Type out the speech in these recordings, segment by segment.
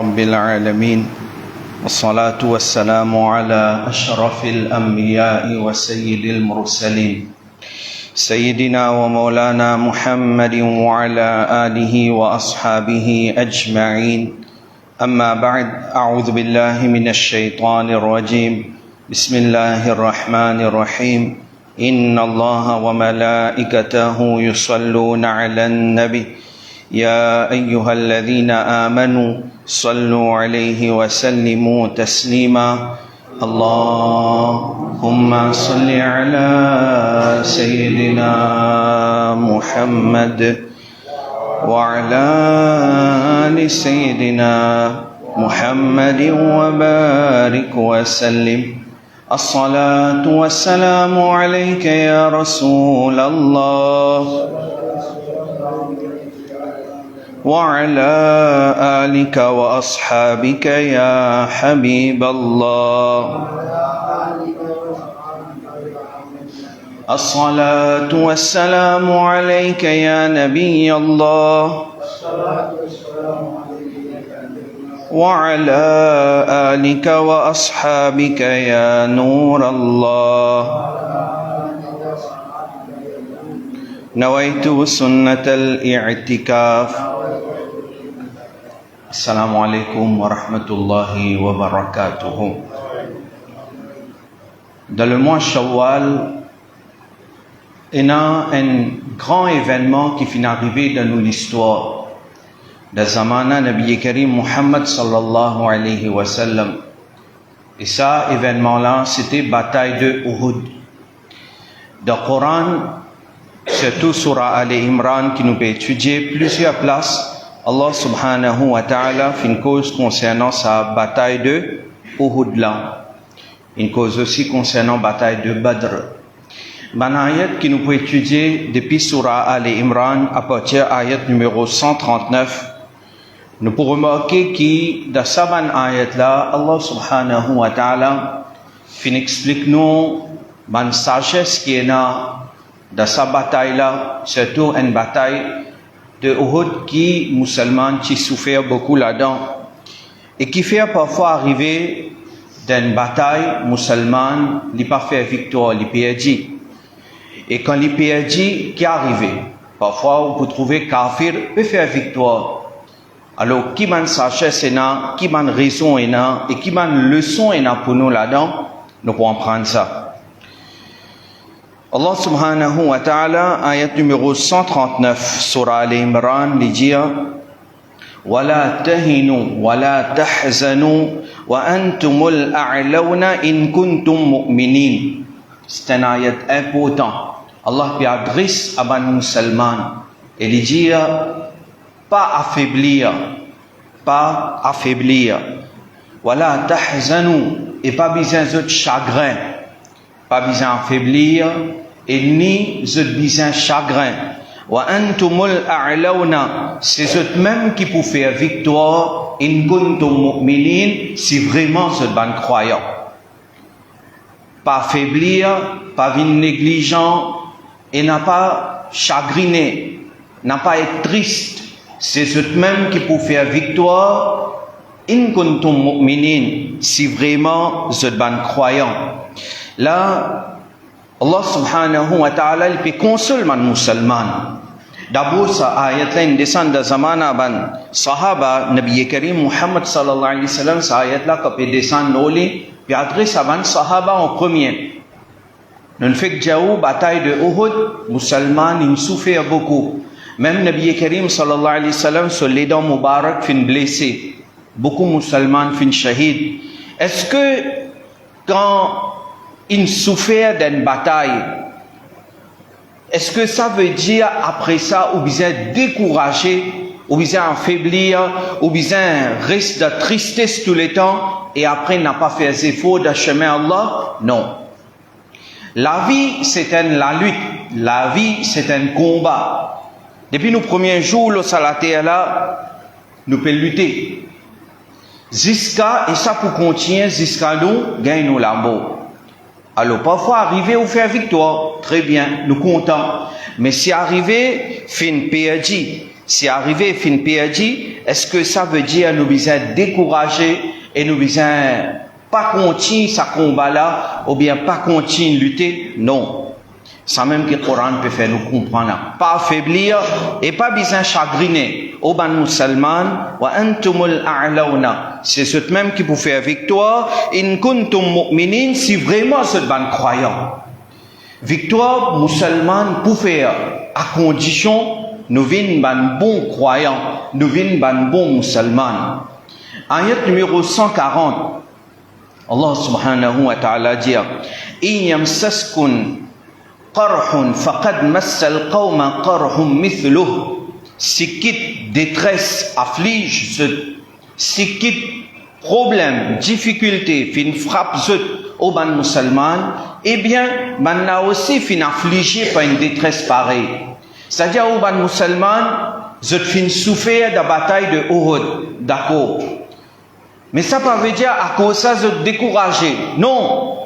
رب العالمين والصلاة والسلام على أشرف الأنبياء وسيد المرسلين سيدنا ومولانا محمد وعلى آله وأصحابه أجمعين أما بعد أعوذ بالله من الشيطان الرجيم بسم الله الرحمن الرحيم إن الله وملائكته يصلون على النبي يا أيها الذين آمنوا صلوا عليه وسلموا تسليما اللهم صل على سيدنا محمد وعلى آل سيدنا محمد وبارك وسلم الصلاة والسلام عليك يا رسول الله وعلى آلك وأصحابك يا حبيب الله الصلاة والسلام عليك يا نبي الله وعلى آلك وأصحابك يا نور الله نويت سنة الاعتكاف السلام عليكم ورحمة الله وبركاته. Dans le mois Shawwal, il y a un grand événement qui finit d'arriver dans l'histoire de Zamana Nabi Karim Muhammad sallallahu alayhi wa sallam. Et ça, événement-là, c'était bataille de Uhud. Dans le Coran, surtout surah Al-Imran qui nous peut étudier plusieurs places, Allah subhanahu wa ta'ala fait une cause concernant sa bataille de Uhud là. Une cause aussi concernant la bataille de Badr. Ban ayat qui nous peut étudier depuis surah Al-Imran à partir de ayat numéro 139, nous pouvons remarquer que dans cette ayat là, Allah subhanahu wa ta'ala fin explique nous la sagesse qui est dans cette bataille là, surtout une bataille de Uhud qui musulmans qui souffrent beaucoup là-dedans et qui fait parfois arriver dans une bataille musulmane, il pas fait victoire, il perdit. Et quand il perdit, qui est arrivé? Parfois, on peut trouver kafir peut faire victoire. Alors, qui m'a sagesse est là, qui m'a raison est là, et qui m'a leçon est là pour nous là-dedans, nous pouvons prendre ça. Allah subhanahu wa ta'ala, ayat numéro 139, surah Al-Imran, il dit وَلَا تَهِنُوا وَلَا تَحْزَنُوا وَأَنْتُمُ الْأَعْلَوْنَ إِن كُنْتُم مُؤْمِنِينَ. C'est un ayat important. Allah lui adresse à les musulmans et il dit pas affaiblir. وَلَا تَحْزَنُوا et pas besoin de chagrin. Pas besoin affaiblir et ni de besoin chagrin. Wa antumul a'launa, c'est eux même qui pour faire victoire in kuntum mu'minin, si vraiment vous êtes bon croyant. Pas affaiblir, pas venir négligent et n'a pas chagriné, n'a pas être triste. C'est eux même qui pour faire victoire in kuntum mu'minin, si vraiment vous êtes bon croyant. Là, Allah subhanahu wa ta'ala, il peut consoler les musulmans. D'abord, ça ayat-là, il descend de zamana ban sahaba, Nabi Karim Muhammad sallallahu alayhi wa sallam, ça ayat-là, qui peut descendre l'oli, puis adresse à ban sahaba en premier. Nous fait que Jaou, bataille de Uhud, musulmans, ils souffrent beaucoup. Même Nabi Karim sallallahu alayhi wa sallam, sur les dents Mubarak, fin blessé. Beaucoup de musulmans fin shahid. Est-ce que, quand ils souffrent d'une bataille, est-ce que ça veut dire après ça, ou bien décourager, ou bien affaiblir, ou bien reste de tristesse tout le temps, et après n'a pas fait des efforts de chemin Allah? Non. La vie, c'est la lutte. La vie, c'est un combat. Depuis nos premiers jours, le salaté là, nous pouvons lutter. Jusqu'à, et ça pour continuer, jusqu'à nous, gagnons la mort. Alors, parfois, arriver ou faire victoire, très bien, nous comptons. Mais si arrivé, fin perdu, si arrivé fin perdu, est-ce que ça veut dire nous besoin décourager et nous besoin pas continuer ce combat-là ou bien pas continuer lutter? Non. Ça même que le Coran peut faire nous comprendre. Pas affaiblir et pas besoin chagriner. Au ban musulman, wa antumul a'launa. C'est ce même qui peut faire victoire. In kuntum mu'minin, si vraiment c'est ban croyant. Victoire musulman pour faire à condition nous vînes ban bon croyant, nous vînes ban bon musulman. Ayat numéro 140. Allah subhanahu wa ta'ala dit: In yamsaskun qarhun faqad massal qawma qarhum mithluh. Si quitte détresse afflige, si quitte problème, difficulté, fin frappe au ban musulman, eh bien, man a aussi fin affligé par une détresse pareille. C'est-à-dire au ban musulman, je fin souffert de la bataille de Uhud, d'accord. Mais ça ne veut dire à cause ça je découragé. Non.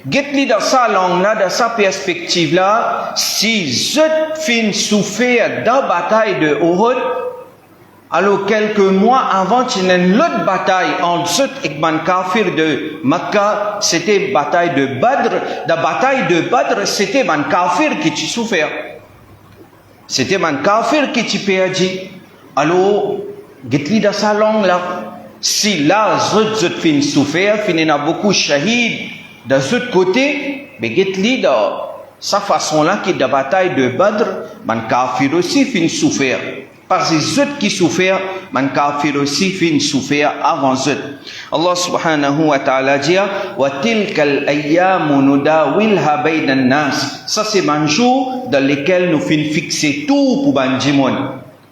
Get-li dans sa langue là, dans sa perspective là, si je fin souffert dans la bataille de Uhud, alors quelques mois avant, il y a une autre bataille entre Zut et ban kafir de Makkah, c'était la bataille de Badr. La bataille de Badr, c'était ban kafir qui tu souffert. C'était ban kafir qui tu perdu. Alors, get-li dans sa langue là, si là, Zut fin souffert, fin y a beaucoup de shahid de l'autre côté, mais get-li dans sa façon là qui est de la bataille de Badr, ban kafir aussi fin souffert. Parce que ceux qui souffrent, man kafir aussi fin souffert avant eux. Allah subhanahu wa ta'ala dit: wa tilkal ayyamu nudawilha bayna nas. Ça c'est un jour dans lequel nous fin fixer tout pour ban jimon.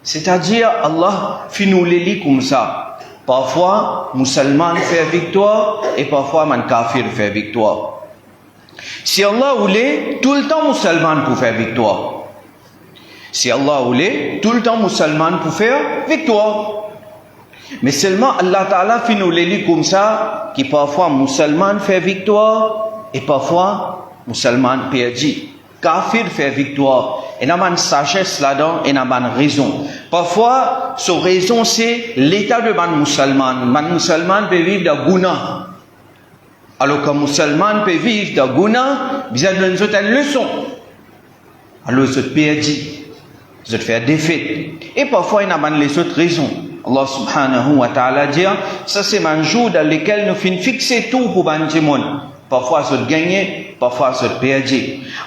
C'est-à-dire Allah fin nous les lit comme ça. Parfois musulman fait victoire et parfois man kafir fait victoire. Si Allah voulait, tout le temps musulman pour faire victoire. Si Allah voulait, tout le temps musulman pour faire victoire. Mais seulement Allah Ta'ala fait nous les lits comme ça, qui parfois musulman fait victoire, et parfois musulman perdu. Kafir fait victoire. Et n'a pas de sagesse là-dedans, et n'a pas de raison. Parfois, sa raison c'est l'état de man musulman. Man musulman peut vivre de guna. Alors qu'un musulman peut vivre de guna, il a donné une leçon. Alors il perdu. Je te fais défaite. Et parfois, il y a les autres raisons. Allah subhanahu wa ta'ala dit, ça c'est un jour dans lequel nous finissons fixer tout pour banjimon. Parfois, je te gagne, parfois, je te perds.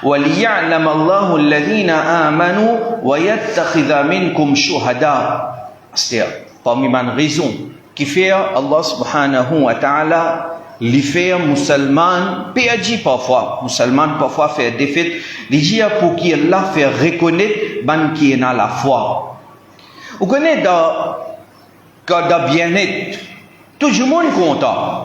وَلِيَعْلَمَ اللَّهُ الَّذِينَ آمَنُوا وَيَتَّخِذَ مِنْكُمْ شُهَدَاءَ. C'est-à-dire, parmi les raisons qui fait Allah subhanahu wa ta'ala les faire musulmans perdu parfois. Musulmans parfois faire défaite. Les gens pour qui Allah fait reconnaître ban qui est dans la foi. Vous connaissez dans bien-être, tout le monde content.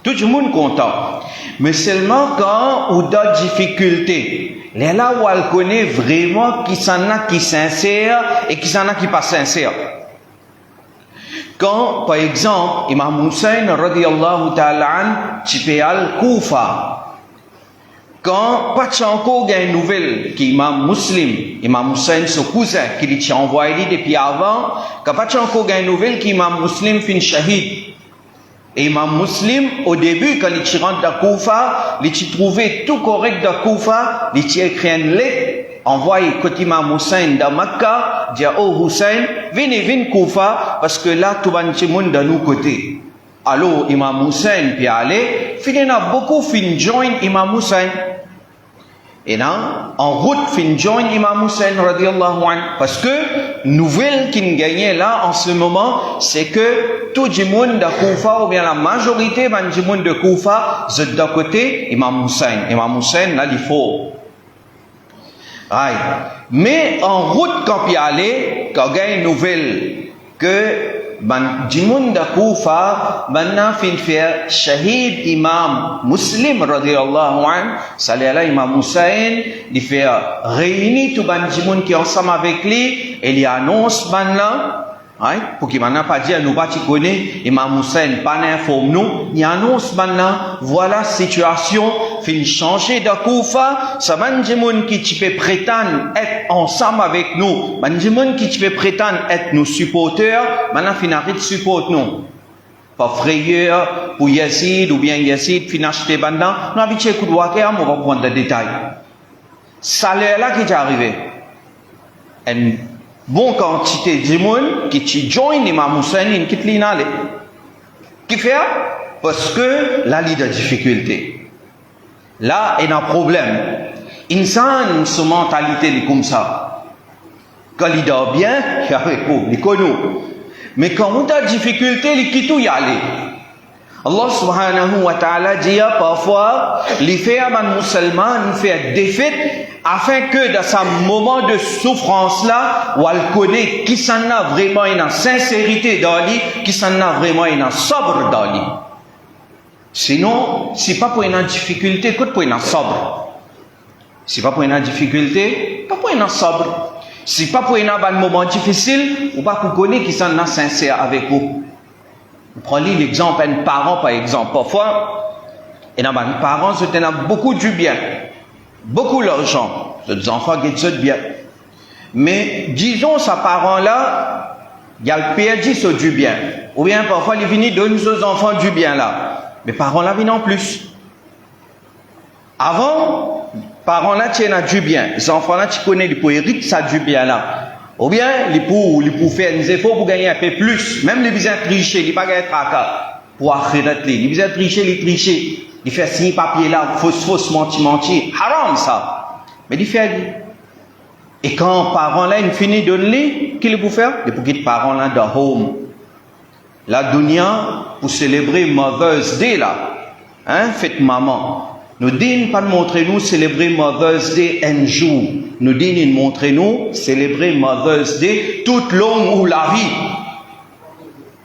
Tout le monde content. Mais seulement quand on a des difficultés, là où on connaît vraiment qui s'en a qui sincère et qui s'en a qui pas sincère. Quand, par exemple, Imam Hussein, radiyallahu ta'ala an, tu al Koufa. Quand, Pachanko a une nouvelle, qui Imam Muslim, Imam Hussein, son cousin, qui lui a envoyé depuis avant, quand Pachanko a une nouvelle, qui Imam Muslim fin shahid. Et Imam Muslim, au début, quand il rentre dans Koufa, il a trouvé tout correct dans Koufa, il a écrit une lettre, envoyé côté Imam Hussein dans Makkah, dit oh Hussein, viens Koufa, parce que là, tout le monde de nous côté. Alors, Imam Hussein, puis aller, finalement, beaucoup fin join Imam Hussein. Et là, en route, fin join Imam Hussein, radiallahu anhu, parce que, nouvelle qui gagnait là, en ce moment, c'est que tout le monde de Koufa, ou bien la majorité du monde de Koufa, c'est d'un côté Imam Hussein. Imam Hussein, là, il faut. Right. Mais en route, quand il y allait, quand il y a une nouvelle que du monde de Koufa, maintenant, fin faire shahid Imam Muslim, radiallahu anhu, ça là, Imam Hussein, il fait réunir tout le monde qui est ensemble avec lui, et il annonce maintenant, right, pour qu'il maintenant pas dire, nous pas tu connais, Imam Hussein, pas n'informe nous, il annonce maintenant, voilà situation, fin changer de Koufa, ça manjimoun qui tu peux prétendre être ensemble avec nous, manjimoun qui tu peux prétendre être nos supporters, maintenant fin arrête de supporter nous. Pas frayeur pour Yazid ou bien Yazid fin acheter bandant, nous avons dit coup de waker, on va prendre des détails. Salaire là qui est arrivé, une bonne quantité de monde qui tu join l'imam Hussein qui te l'inale. Qui fait? Parce que là, il y a des difficultés. Là, il y a un problème. Insan, sa mentalité est comme ça. Quand il dort bien, il avec vous, il connaît. Mais quand on a des difficultés, il quitte y aller. Allah subhanahu wa ta'ala dit parfois, il fait à un musulman, il fait des défaites, afin que dans ce moment de souffrance-là, où elle connaît qui s'en a vraiment une sincérité dans lui, qui s'en a vraiment une sobre dans lui. Sinon, si pas pour une difficulté, écoute pour une sobre. Si pas pour une difficulté, pas pour une sobre. Si pas pour un moment difficile, ou pas pour connaître qui s'en a sincère avec vous. Prenez l'exemple d'un parent par exemple. Parfois, il y a un parent qui a beaucoup du bien, beaucoup d'argent. Les enfants qui ont bien. Mais disons, ce parent-là, il a le perdu sur du bien. Ou bien parfois, il finit de donner aux enfants du bien là. Mais parents-là viennent en plus. Avant, parents-là tiennent du bien. Les enfants-là, tu connais, ils peuvent hériter ça du bien là. Ou bien, ils peuvent faire des efforts pour gagner un peu plus. Même les besoins tricher, ils ne peuvent pas gagner tracas pour akhirat. Les besoins tricher, les tricher. Ils font signer papier là, fausse, menti. Haram ça. Mais ils font. Et quand parents là, ils finissent de donner, qu'est-ce qu'ils peuvent faire? Ils peuvent quitter parents là dans home. La dunya, pour célébrer Mother's Day là, hein, fête maman. Nous disons pas de montrer nous célébrer Mother's Day un jour. Nous disons montrer nous célébrer Mother's Day toute longue ou la vie.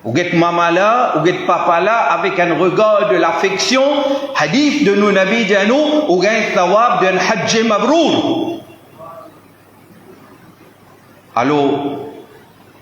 Ou get maman là, ou get papa là, avec un regard de l'affection, hadith de nos nabis de nous, ou gain thawab d'un hajj mabrour. Alors,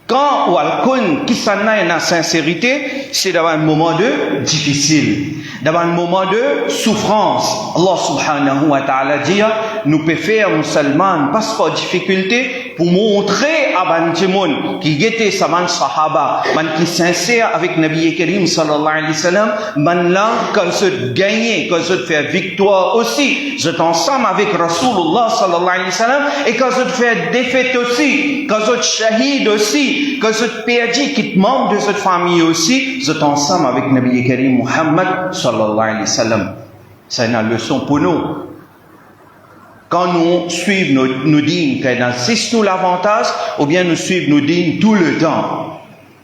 quand ou al-kun qui s'en a une sincérité, c'est dans un moment de difficile, dans un moment de souffrance. Allah subhanahu wa ta'ala dit, nous pouvons faire musulman, pas par difficulté, pour montrer à Banjimoun, qui était sa man sahaba, man qui sincère avec Nabi Karim sallallahu alayhi wa sallam, man là, quand je gagne, quand je fais victoire aussi, je ensemble avec Rasulullah sallallahu alayhi wa sallam, et quand je fais défaite aussi, quand je shahid aussi, quand je perds qui membre de cette famille aussi, je ensemble avec Nabi Karim Muhammad sallallahu alayhi wa sallam. C'est une leçon pour nous. Quand nous suivons nos dînes, c'est nous l'avantage, ou bien nous suivons nos dînes tout le temps.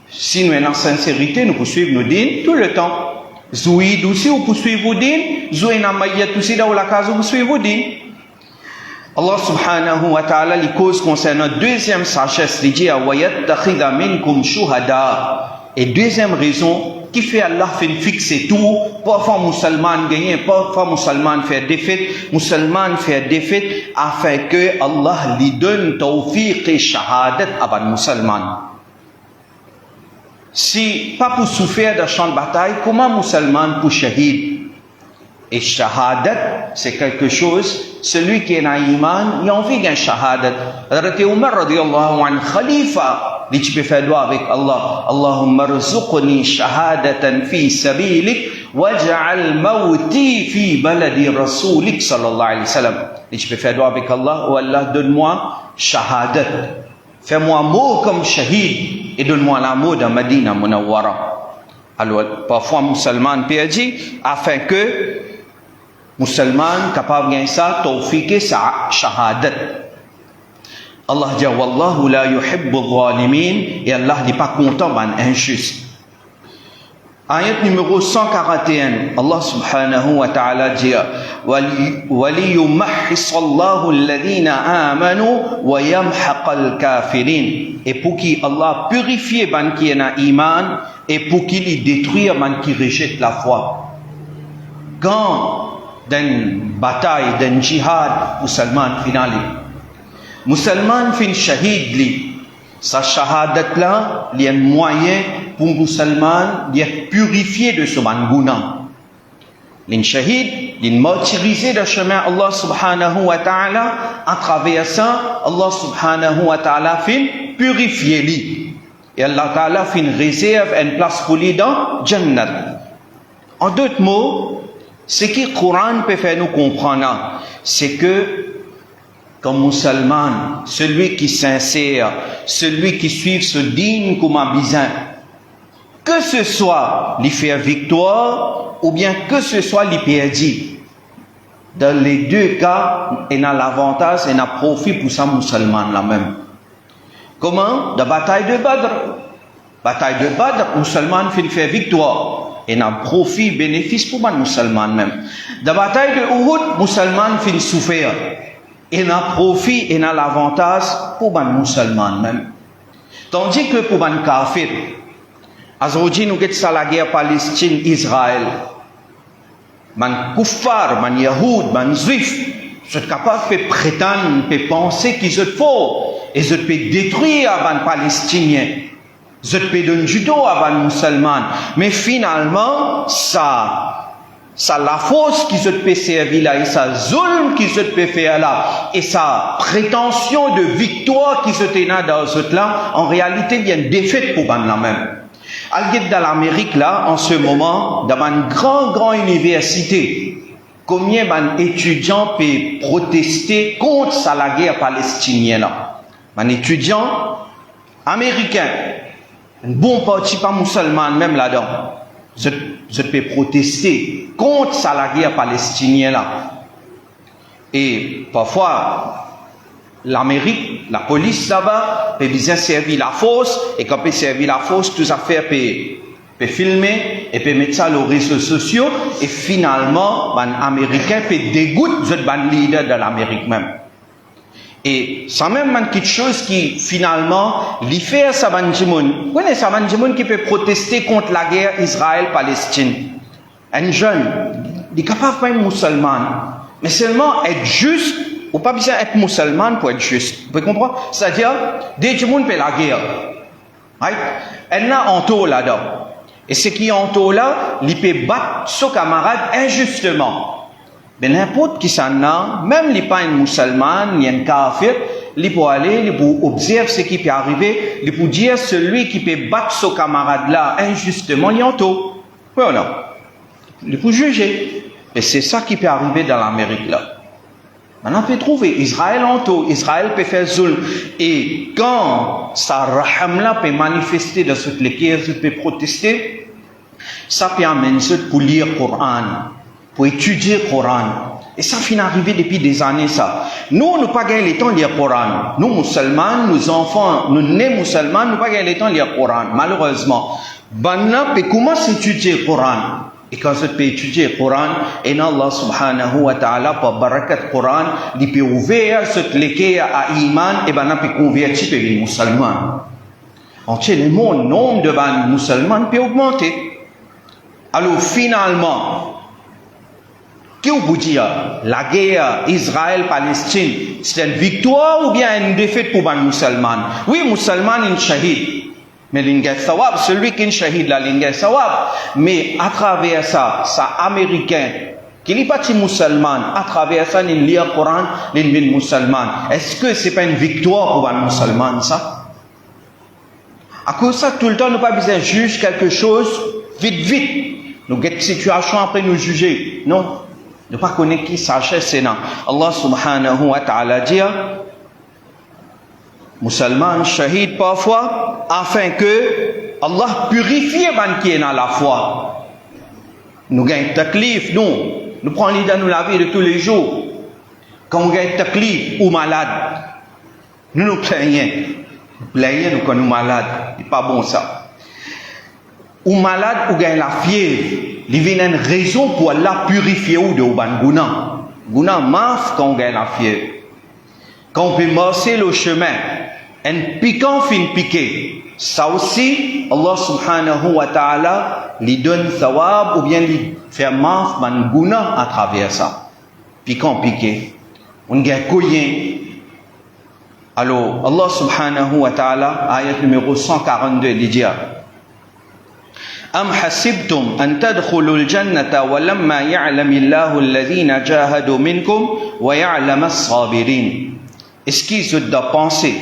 Si nous sommes en sincérité, nous poursuivons nos dînes tout le temps. Zouid aussi, vous poursuivez vos dînes. Zouid en maïet aussi, dans la case, vous poursuivez vos dînes. Allah subhanahu wa ta'ala, les causes concernant deuxième sagesse, il dit, وَيَتَّخِذَ مِنْكُمْ شُهَدَاءَ. Et deuxième raison, qui fait Allah fait fixer tout, parfois musulman gagner, parfois musulman faire défaite, musulman faire défaite, afin que Allah lui donne tawfiq et shahadat à un musulman. Si pas pour souffrir dans le champ de bataille, comment musulman pour shahid? Et shahadat, c'est quelque chose, celui qui est dans l'iman, il a envie d'un shahadat. Hadrat Umar radiyallahu anhu, khalifa, dit tu peux faire doigt avec Allah. Allahumma rzuqni shahadatan fi sabilik, waj'al mawti fi baladi rasulik sallallahu alayhi wa sallam. Dit tu peux faire doigt avec Allah, oh Allah, donne-moi shahadat. Fais-moi mort comme shahid, et donne-moi la mort dans Madina Munawwara. Alors, parfois, musulman perdu, afin que musulman capable de gagner ça, tawfiq sa shahadat. Allah dit wallahu la yuhibbu adh-dhalimin, et Allah n'est pas content d'un injuste. Ayat numéro 141, Allah subhanahu wa ta'ala dit وَلِيُمَحِّصَ اللَّهُ الَّذِينَ آمَنُوا وَيَمْحَقَ الْكَافِرِينَ. Et pour qui Allah purifie ban qui est en iman, et pour qu'il détruire ban qui rejette la foi. Quand dans une bataille, dans un jihad, musulman finale, musulman fin shahid li, sa shahadat là, il y a un moyen pour musulman d'être purifié de ce bangouna. les shahid, les martyrisés de chemin Allah subhanahu wa ta'ala, à travers ça, Allah subhanahu wa ta'ala fait purifier lui. Et Allah ta'ala fait une réserve, une place pour lui dans Jannat. En d'autres mots, ce que le Coran peut faire nous comprendre, c'est que, comme musulman, celui qui est sincère, celui qui suit ce digne comme un bizin, que ce soit lui faire victoire, ou bien que ce soit lui perdu, dans les deux cas, il a l'avantage, il a profit pour ça musulman là même. Comment? La bataille de Badr. Bataille de Badr, musulman fait faire victoire. Il a profit, bénéfice pour les musulmans même. La bataille de Uhud, musulman fait souffrir. Il a profit, il a l'avantage pour les musulmans même. Tandis que pour les kafirs, aujourd'hui nous avons la guerre Palestine-Israël. Les kuffar, les yahoud, les juifs, sont capables de prétendre, de penser qu'ils sont forts. Et ils peuvent détruire les Palestiniens. Ils peuvent donner du dos à les musulmans. Mais finalement, ça la force qu'ils peuvent servir là, et ça zulm qu'ils peuvent faire là, et sa prétention de victoire qu'ils ont dans ce là, en réalité, il y a une défaite pour la même. Dans l'Amérique là, en ce moment, dans une grande université, combien d'étudiants peuvent protester contre la guerre palestinienne là? Un étudiant américain, un bon parti pas musulman même là-dedans, je peux protester contre la guerre palestinienne là. Et parfois, l'Amérique, la police là-bas, peut bien servir la force, et quand peut servir la force, tout affaire peut filmer, et peut mettre ça sur les réseaux sociaux, et finalement, les Américains peuvent dégoûter les leaders de l'Amérique même. Et c'est même quelque chose qui, finalement, lui fait ça, vous connaissez ça, qui peut protester contre la guerre Israël-Palestine. Un jeune, il est capable de être musulman, mais seulement être juste, ou pas besoin d'être musulman pour être juste. Vous pouvez comprendre? C'est-à-dire, dès que le monde fait la guerre, right? Elle a un taux là-dedans. Et ce qui est en taux là, il peut battre son camarade injustement. Mais n'importe qui s'en a, même les pas un musulman, ni un kafir, il peut aller, il peut observer ce qui peut arriver, il peut dire celui qui peut battre son camarade là injustement, il est en taux. Oui ou non? Il peut juger. Et c'est ça qui peut arriver dans l'Amérique là. Maintenant, on peut trouver Israël en taux, Israël peut faire zulm. Et quand sa raham là peut manifester dans cette lesquelles il peut protester, ça peut amener pour lire le Coran, pour étudier le Coran. Et ça finit d'arriver depuis des années ça. Nous, nous pas gagné le temps de lire le Coran. Nous, musulmans, nos enfants, nous nés musulmans, nous pas gagné le temps de lire le Coran. Malheureusement. Maintenant, peut commencer à étudier le Coran. Et quand je peux étudier le Coran, et Allah subhanahu wa ta'ala, par barakat Coran, il peut ouvrir cette léquée à iman, et ben, il peut convertir les musulmans. Entier, le nombre de musulmans peut augmenter. Alors, finalement, que vous dire, la guerre Israël-Palestine, c'est une victoire ou bien une défaite pour les musulmans? Oui, musulmans, une shahid. Mais l'ingé sawab, celui qui est shahid là, l'ingé sawab. Mais à travers ça, américain, qui n'est pas musulman, à travers ça, il lit le Coran, il est musulman. Est-ce que c'est pas une victoire pour les musulmans, ça? À cause de ça, tout le temps, nous pas besoin de juger quelque chose, vite. Nous avons une situation après nous juger. Non. Ne pas connaître qui sagesse c'est non. Allah subhanahu wa ta'ala dit, musulman, shahid parfois, afin que Allah purifie les qui est dans la foi. Nous gagnons taklif, nous prenons l'idée dans la vie de tous les jours. Quand on gagne taklif ou malade, nous plaignons. Nous quand nous malades, c'est pas bon ça. Ou malade ou gagne la fièvre, il y a une raison pour Allah purifier ou de ban guna. Guna maf quand on gagne la fièvre. Quand on peut marcher le chemin, un piquant fin piqué. Ça aussi, Allah subhanahu wa ta'ala lui donne thawab ou bien lui fait maf ban guna à travers ça. Piquant piqué. On gagne couillé. Alors, Allah subhanahu wa ta'ala, ayat numéro 142, il dit أم حسبتم أن تدخلوا الجنة ولما يعلم الله الذين جاهدوا منكم ويعلم الصابرين. Est-ce qu'ils ont de penser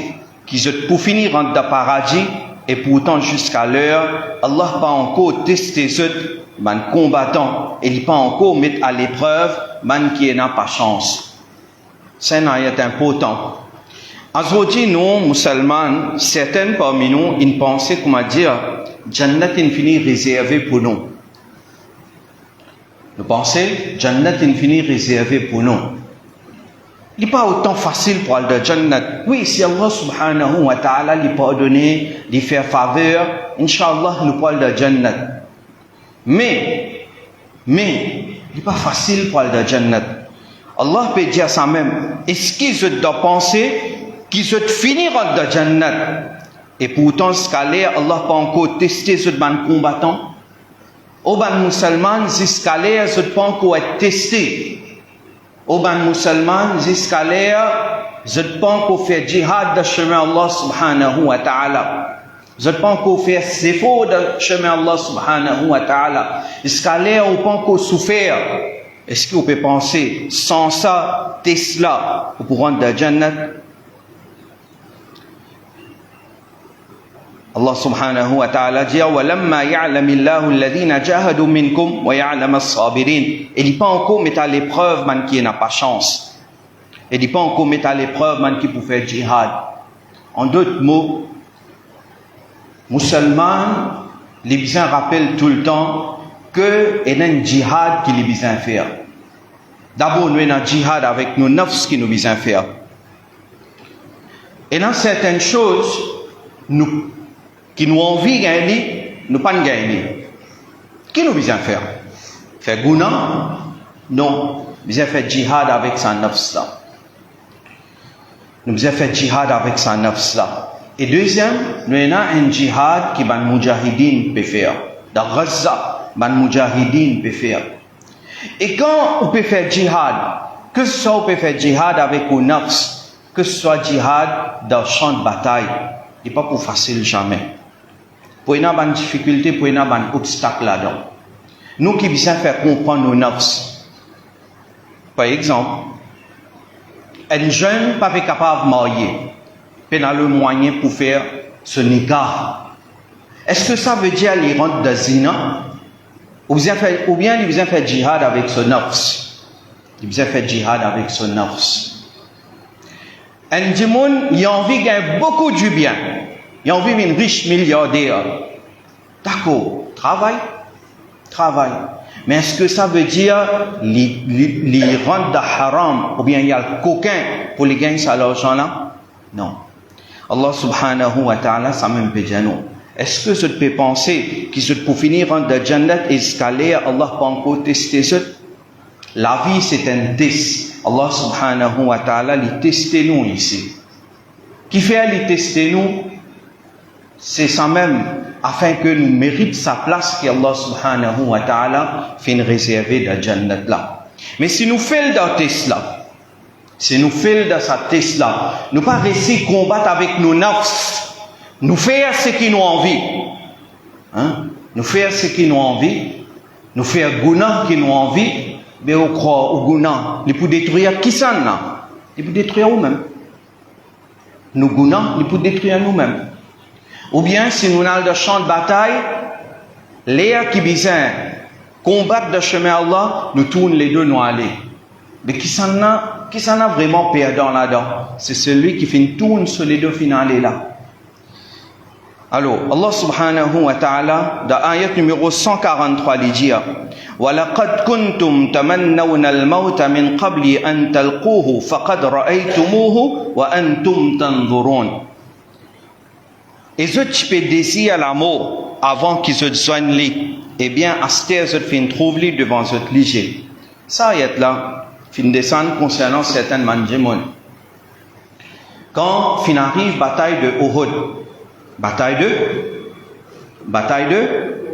qu'ils ont pour finir en de paradis et pourtant jusqu'à l'heure Allah pas encore testé ceux man combattants et il pas encore mettre à l'épreuve man qui n'a pas chance. C'est un ayat important. Aujourd'hui nous musulmans certains parmi nous ils pensaient comment dire Jannat infini réservé pour nous. Nous pensons Jannat infini réservé pour nous. Il n'est pas autant facile pour aller de Jannat. Oui, si Allah subhanahu wa ta'ala lui pardonner, lui faire faveur, Inch'Allah, nous parlons de Jannat. Mais, il n'est pas facile pour aller de Jannat. Allah peut dire ça même. Est-ce qu'ils ont pensé qu'ils ont fini de Jannat? Et pourtant, ce qu'elle est, Allah pas encore testé ce ban combattant. Au ban musulman, jusqu'à l'air, ce pas encore être testé. Au ban musulman, jusqu'à l'air, ce pas encore faire jihad de chemin Allah subhanahu wa ta'ala. Ce pas encore faire s'effort de chemin Allah subhanahu wa ta'ala. Jusqu'à l'air, on pas encore souffert. Est-ce qu'on peut penser, sans ça, Tesla, pour rendre de Jannat? Allah subhanahu wa ta'ala dit وَلَمَّا يَعْلَمِ اللَّهُ الَّذِينَ جَاهَدُوا مِنْكُمْ وَيَعْلَمَ الصَّابِرِينَ. Il dit pas encore mettre à l'épreuve man qui n'a pas chance. Il dit pas encore mettre à l'épreuve man qui peut faire jihad. En d'autres mots, musulmans, les bisans rappellent tout le temps que il y a un jihad qui les bisans faire. D'abord, nous avons un jihad avec nos nafs qui nous bisans faire. Et dans certaines choses, nous qui nous envie de gagner, nous pas gagner. Qui nous besoin faire? Faire guna? Non. Nous besoin faire jihad avec sa nafs là. Nous besoin faire jihad avec sa nafs là. Et deuxième, nous avons un jihad qui ban mujahidin peut faire. Dans Gaza, ban mujahidin peut faire. Et quand on peut faire jihad, que ce soit on peut faire jihad avec nos nafs, que ce soit jihad dans le champ de bataille, il n'est pas pour facile jamais. Pour y avoir une difficulté, pour y avoir un obstacle là-dedans. Nous qui besoin faire comprendre nos nafs. Par exemple, un jeune pas capable de marier, il a le moyen pour faire ce nikah. Est-ce que ça veut dire qu'il rentre dans zina? Ou bien il besoin faire jihad avec son nafs? Il besoin faire jihad avec son nafs. Un djimoun, il a envie de gagner beaucoup du bien. Il a envie d'être riche milliardaire. D'accord, travail. Mais est-ce que ça veut dire les rendre de haram ou bien il y a le coquin pour les gagner ça l'argent là? Non. Allah subhanahu wa ta'ala, ça même peut dire non. Est-ce que je peux penser qu'ils sont pour finir en de Jannat et escaler, Allah pas encore testé ça? La vie c'est un test. Allah subhanahu wa ta'ala les tester nous ici. Qui fait les tester nous? C'est ça même, afin que nous méritions sa place qu'Allah subhanahu wa ta'ala fait réserver de Jannat là. Mais si nous faisons dans test là, si nous faisons dans sa test là, nous pas réussir à combattre avec nos nafs, nous faire ce qui nous envie. Nous faire ce qui nous envie, nous faire guna qui nous envie, mais on croit au guna, il peut détruire qui ça là? Il peut détruire nous-mêmes. Nous guna, il peut détruire nous-mêmes. Ou bien, si nous avons le champ de bataille, l'air qui besoin combattre le chemin Allah, nous tournons les deux nous aller. Mais qui s'en a vraiment perdant là-dedans? C'est celui qui fait une tourne sur les deux finales là. Alors, Allah subhanahu wa ta'ala, dans ayat numéro 143, il dit وَلَقَدْ كُنْتُمْ تَمَنَّوْنَ الْمَوْتَ مِنْ قَبْلِ أَنْ تَلْقُوهُ فَقَدْ رَأَيْتُمُوهُ وَأَنْتُمْ تَنْظُرُونَ. Et ceux qui peuvent désirer la mort avant qu'ils se soignent lui, eh bien, à ce terre, ceux qui trouvent lui devant ceux qui ça y est là, fin descendre concernant certaines mandjimon. Quand fin arrive bataille de Uhud, bataille de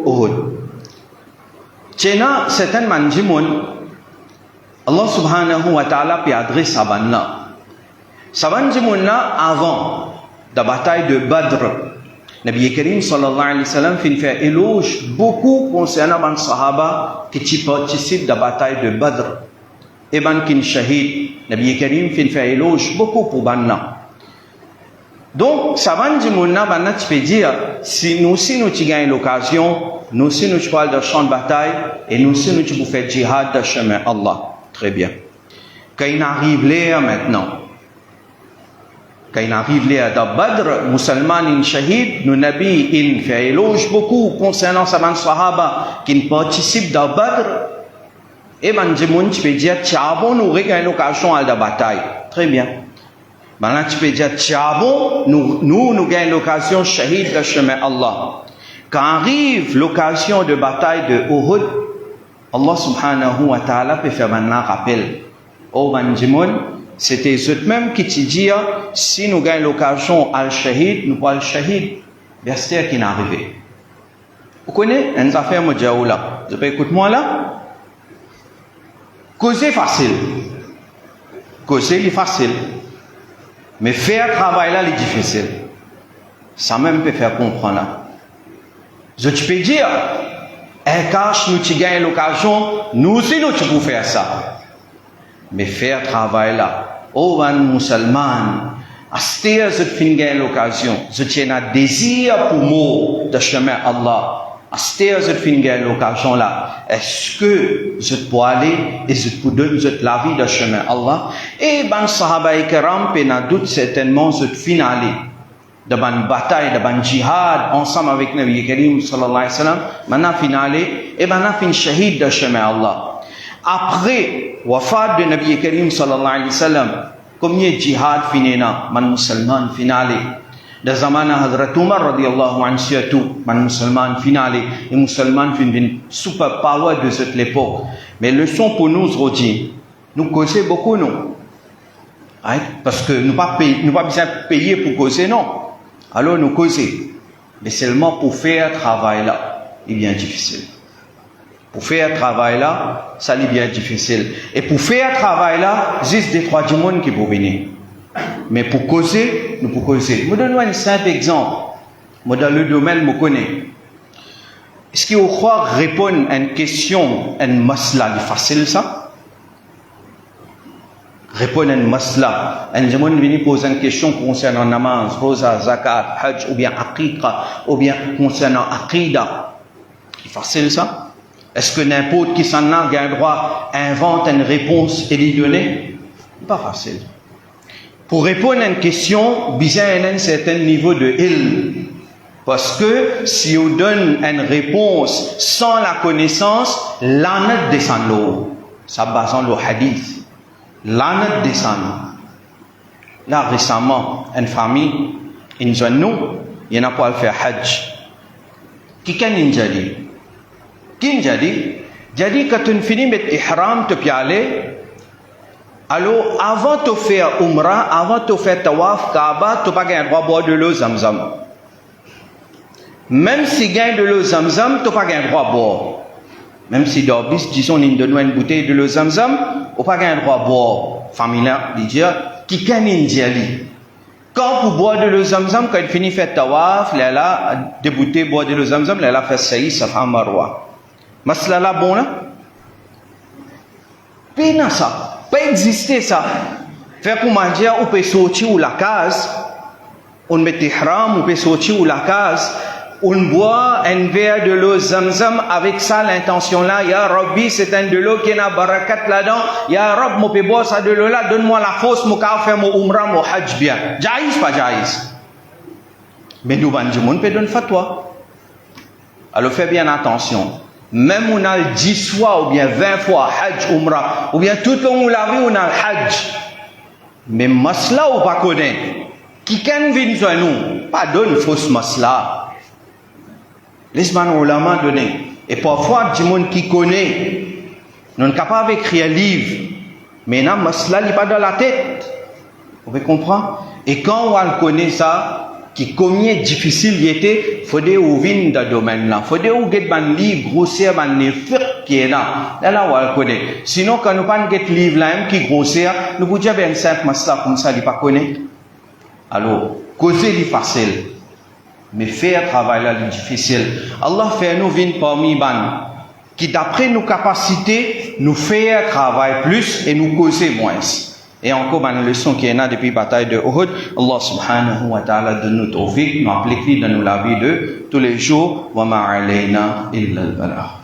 Uhud. Tchena certaines mandjimon, Allah subhanahu wa ta'ala peut adresser à ban là. Sa mandjimon là avant la bataille de Badr. Nabi Karim sallallahu alayhi wa sallam fait éloge beaucoup concernant les sahaba qui participent de la bataille de Badr. Et qui shahid, Nabi Karim fait éloge beaucoup pour Banna. Donc, ça va dire, Banna, tu peux dire, si nous gagnons l'occasion, nous parlons de champ de bataille, et nous pouvons faire jihad de chemin Allah. Très bien. Quand il arrive là maintenant, quand il arrive là dans Badr, musulman in shahid, nous Nabi in fait éloge beaucoup concernant ces sahaba qui participent dans Badr. Et tu peux dire, tiens bon, nous gagnons l'occasion à la bataille. Très bien. Maintenant, tu peux dire, tiens bon, nous gagnons l'occasion shahid de chemin Allah. Quand arrive l'occasion de bataille de Uhud, Allah subhanahu wa ta'ala peut faire maintenant rappel. Oh Banjimoun, c'était eux-mêmes qui te disent, si nous gagnons l'occasion al-shahid, nous pas al-shahid. Verset qui est arrivé. Vous connaissez une affaire Moudjaoula? Vous pouvez écouter moi là? Causer facile. Causer est facile. Mais faire travail là, c'est difficile. Ça même peut faire comprendre là. Je peux dire, quand nous gagnons l'occasion, nous aussi nous pouvons faire ça. Mais faire travail là, oh un musulman, à ce que je gagne l'occasion, je tiens un désir pour moi de chemin Allah. À ce que je gagne l'occasion là, est-ce que je peux aller et je peux donner la vie de chemin Allah? Et ben sahaba ikram pena doute certainement je finale de ban bataille, de ban jihad ensemble avec Nabi Karim sallallahu alayhi wa sallam. Maintenant finale et maintenant fin shahid de chemin Allah. Après wafat de Nabi Karim sallallahu alayhi wa sallam, combien de jihad finina man musulman finale? De zaman Hazrat Umar radiyallahu anhu surtout, man musulman finale et musulman fin une super power de cette époque. Mais le son pour nous aujourd'hui, nous causons beaucoup non, hein? Parce que nous pas besoin de payer pour causer non. Alors nous causons, mais seulement pour faire travail là, il est bien difficile. Pour faire travail là, ça est bien difficile. Et pour faire travail là, juste des trois du monde qui peuvent venir. Mais pour causer, nous pouvons causer. Je vous donne un simple exemple. Moi, dans le domaine, je connais. Est-ce qu'il faut répondre à une question, à une masla, c'est facile ça? Répondre à une masla. Un gens vient poser une question concernant namaz, rosa, zakat, hajj, ou bien aqiqa, ou bien concernant aqida. C'est facile ça? Est-ce que n'importe qui s'en a un droit invente une réponse et lui donner? Pas facile. Pour répondre à une question, il y a un certain niveau de ilm. Parce que si on donne une réponse sans la connaissance, l'anat descend l'eau. Ça base le hadith. L'anat descend. Là, récemment, une famille, une jeune nous, il n'y en a pas à faire hajj. Qui est dit? Qui dit? Jadi quand tu finis met ihram, tu peux y aller. Alors, avant de faire umrah, avant de faire tawaf, Kaaba, tu n'as pas le droit de boire de l'eau Zamzam. Même si tu gagnes de l'eau Zamzam, tu n'as pas le droit de boire. Même si d'orbis, disons, on donne une bouteille de l'eau Zamzam, tu n'as pas le droit de boire. Famille là, dit dire, qui gagne une diali. Quand pour boire de l'eau Zamzam, quand il finit de faire tawaf, il a des bouteilles boire de l'eau Zamzam, il a fait saïd, ça fait un marwa. Masla là, bon là? Pena ça. Pas exister ça. Faire pour manger, on peut sortir ou la case, on met ihram, on peut sortir ou la case, on boit un verre de l'eau Zamzam avec ça l'intention là, ya Rabbi, c'est un de l'eau qui a barakat là-dedans, ya Rabbi, moi peux boire ça de l'eau là, donne-moi la force, moi peux faire mon umrah, mon hajj bien. Jaïs, pas jaïs. Mais nous, on peut donner fatwa. Alors fais bien attention. Même on a 10 fois ou bien 20 fois hajj, umrah, ou bien tout le long où la vie on a hajj. Mais masla ou pas connaît. Qui can vient sur nous, pas donne fausse masla. Laisse-moi ulama donner. Et parfois, du monde qui connaît, nous sommes capables d'écrire un livre, mais non, masla n'est pas dans la tête. Vous pouvez comprendre? Et quand on connaît ça, qui combien difficile il était, faudrait ouvrir dans le domaine là. Faudrait ouvrir un livre grossier, un livre qui est là. Là, on le connaît. Sinon, quand nous pas un livre là, qui est grossier, nous pouvons dire un simple masla comme ça, il pas connaît. Alors, causer est facile. Mais faire travail là, difficile. Allah fait nous venir parmi ban qui d'après nos capacités, nous faire travail plus et nous causer moins. Et encore une leçon qui est là depuis la bataille de Uhud, Allah subhanahu wa ta'ala donne nous tawfiq, nous appliquer dans la vie de tous les jours. Wa ma alayna illa al-balagh.